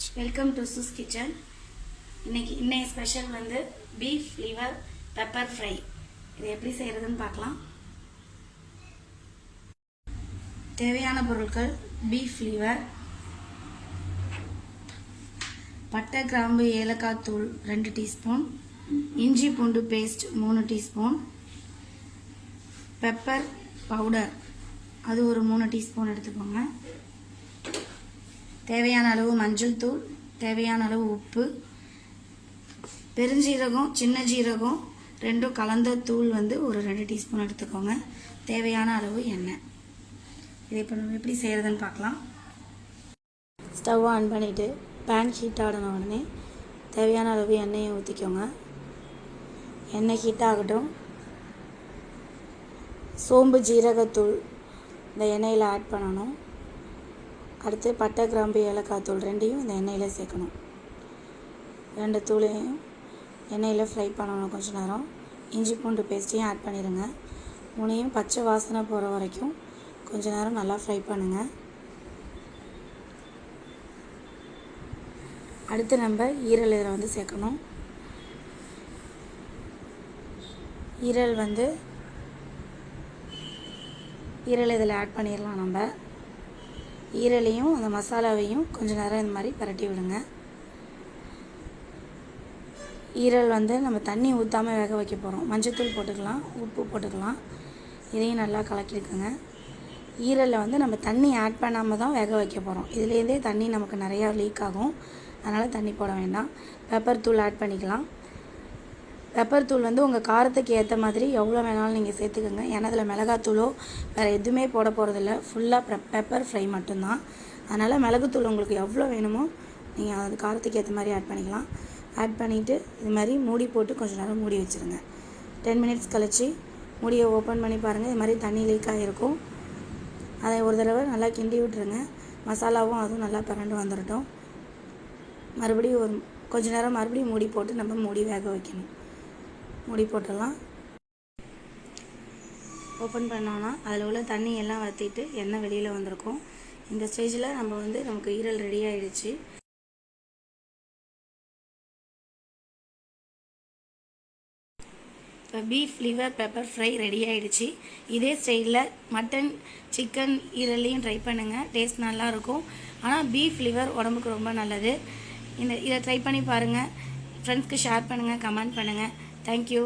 Welcome to choose kitchen. இன்னைக்கு special வந்து beef liver pepper fry. இது எப்படி செய்யறதுன்னு பார்க்கலாம். தேவையான பொருட்கள்: பீஃப் லிவர், பட்டை கிராம்பு ஏலக்காய் தூள் 2 டீஸ்பூன், இஞ்சி பூண்டு பேஸ்ட் 3 டீஸ்பூன், பெப்பர் பவுடர் அது ஒரு 3 டீஸ்பூன் எடுத்துக்கோங்க. தேவையான அளவு மஞ்சள் தூள், தேவையான அளவு உப்பு, பெருஞ்சீரகம் சின்ன ஜீரகம் ரெண்டும் கலந்த தூள் வந்து ஒரு 2 டீஸ்பூன் எடுத்துக்கோங்க. தேவையான அளவு எண்ணெய். இதை இப்போ நம்ம எப்படி செய்கிறதுன்னு பார்க்கலாம். ஸ்டவ் ஆன் பண்ணிவிட்டு பேன் ஹீட் ஆகின உடனே தேவையான அளவு எண்ணெயை ஊற்றிக்கோங்க. எண்ணெய் ஹீட் ஆகட்டும். சோம்பு ஜீரகத்தூள் இந்த எண்ணெயில் ஆட் பண்ணணும். அடுத்து பட்டை கிராம்பு ஏலக்காய் தூள் ரெண்டையும் இந்த எண்ணெயில் சேர்க்கணும். 2 தூளையும் எண்ணெயில் ஃப்ரை பண்ணணும் கொஞ்சம் நேரம். இஞ்சி பூண்டு பேஸ்ட்டையும் ஆட் பண்ணிடுங்க. 3ஐயும் பச்சை வாசனை போகிற வரைக்கும் கொஞ்சம் நேரம் நல்லா ஃப்ரை பண்ணுங்கள். அடுத்து நம்ம ஈரல் இதில் வந்து சேர்க்கணும். ஈரல் இதில் ஆட் பண்ணிடலாம். நம்ம ஈரலையும் அந்த மசாலாவையும் கொஞ்சம் நேரம் இந்த மாதிரி பரட்டி விடுங்க. ஈரல் வந்து நம்ம தண்ணி ஊற்றாமல் வேக வைக்க போகிறோம். மஞ்சத்தூள் போட்டுக்கலாம், உப்பு போட்டுக்கலாம். இதையும் நல்லா கலக்கிடுக்குங்க. ஈரலில் வந்து நம்ம தண்ணி ஆட் பண்ணாமல் தான் வேக வைக்க போகிறோம். இதுலேருந்தே தண்ணி நமக்கு நிறையா லீக் ஆகும். அதனால் தண்ணி போட வேண்டாம். பெப்பர் தூள் ஆட் பண்ணிக்கலாம். பெப்பர் தூள் வந்து உங்கள் காரத்துக்கு ஏற்ற மாதிரி எவ்வளோ வேணாலும் நீங்கள் சேர்த்துக்கோங்க. ஏன்னா அதில் மிளகாத்தூளோ வேறு எதுவுமே போட போகிறதில்ல. ஃபுல்லாக பெப்பர் ஃப்ரை மட்டும்தான். அதனால் மிளகுத்தூள் உங்களுக்கு எவ்வளோ வேணுமோ நீங்கள் அது காரத்துக்கு ஏற்ற மாதிரி ஆட் பண்ணிக்கலாம். ஆட் பண்ணிவிட்டு இது மாதிரி மூடி போட்டு கொஞ்சம் நேரம் மூடி வச்சுருங்க. 10 மினிட்ஸ் கழித்து மூடியை ஓப்பன் பண்ணி பாருங்கள். இது மாதிரி தண்ணி லீக் ஆகிருக்கும். அதை ஒரு தடவை நல்லா கிண்டி விட்டுருங்க. மசாலாவும் அதுவும் நல்லா பரண்டு வந்துடட்டும். மறுபடியும் கொஞ்ச நேரம் மறுபடியும் மூடி போட்டு நம்ம மூடி வேக வைக்கணும். மூடி போட்டுடலாம். ஓப்பன் பண்ணோன்னா அதில் உள்ள தண்ணி எல்லாம் வற்றிட்டு எண்ணெய் வெளியில் வந்திருக்கும். இந்த ஸ்டேஜில் நமக்கு ஈரல் ரெடி ஆகிடுச்சு. இப்போ beef liver pepper fry ready ஆகிடுச்சு. இதே ஸ்டைலில் மட்டன் சிக்கன் ஈரல்லையும் ட்ரை பண்ணுங்கள். டேஸ்ட் நல்லாயிருக்கும். ஆனால் பீஃப் லிவர் உடம்புக்கு ரொம்ப நல்லது. இதை ட்ரை பண்ணி பாருங்கள். ஃப்ரெண்ட்ஸ்க்கு ஷேர் பண்ணுங்கள், கமெண்ட் பண்ணுங்கள். Thank you.